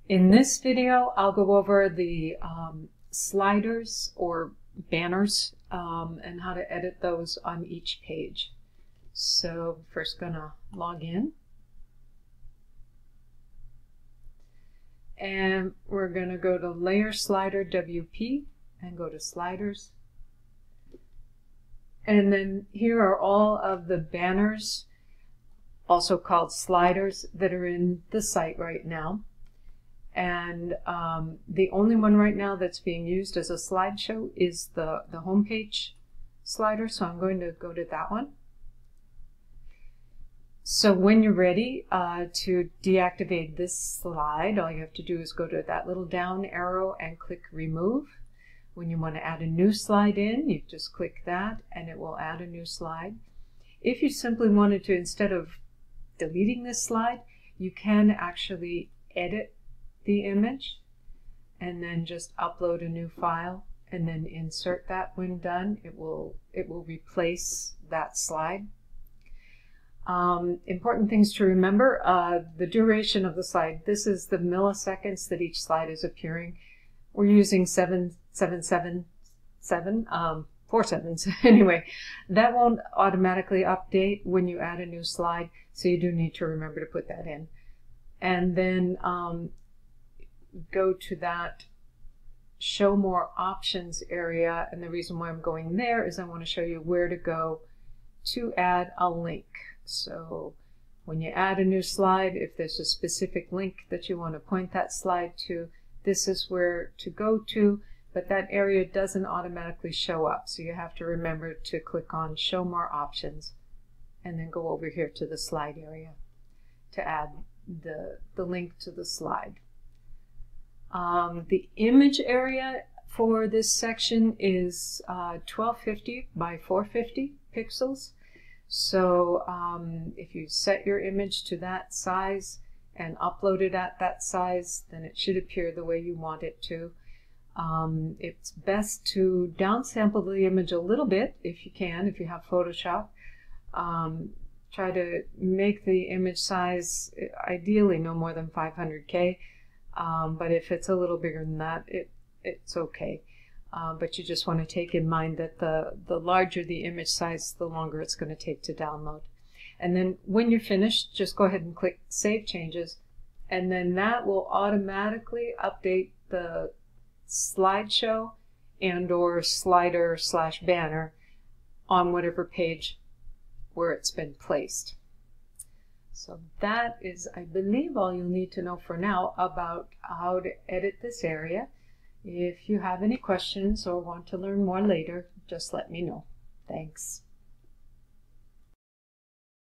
In this video, I'll go over the sliders or banners and how to edit those on each page. So first gonna log in. And we're gonna go to Layer Slider WP and go to Sliders. And then here are all of the banners, also called sliders, that are in the site right now. And the only one right now that's being used as a slideshow is the homepage slider, so I'm going to go to that one. So when you're ready to deactivate this slide, all you have to do is go to that little down arrow and click Remove. When you want to add a new slide in, you just click that and it will add a new slide. If you simply wanted to, instead of deleting this slide, you can actually edit the image and then just upload a new file and then insert that. When done, it will replace that slide. Important things to remember, the duration of the slide. This is the milliseconds that each slide is appearing. We're using 7777, 4 sevens. Anyway, that won't automatically update when you add a new slide, so you do need to remember to put that in. And then go to that Show More Options area, and the reason why I'm going there is I want to show you where to go to add a link. So when you add a new slide, if there's a specific link that you want to point that slide to, this is where to go to, but that area doesn't automatically show up, so you have to remember to click on Show More Options and then go over here to the slide area to add the link to the slide. The image area for this section is 1250 by 450 pixels. So if you set your image to that size and upload it at that size, then it should appear the way you want it to. It's best to downsample the image a little bit if you can, if you have Photoshop. Try to make the image size ideally no more than 500K, but if it's a little bigger than that, it's okay. But you just want to take in mind that the larger the image size, the longer it's going to take to download. And then when you're finished, just go ahead and click Save Changes, and then that will automatically update the slideshow and or slider/banner on whatever page where it's been placed. So that is, I believe, all you'll need to know for now about how to edit this area. If you have any questions or want to learn more later, just let me know. Thanks.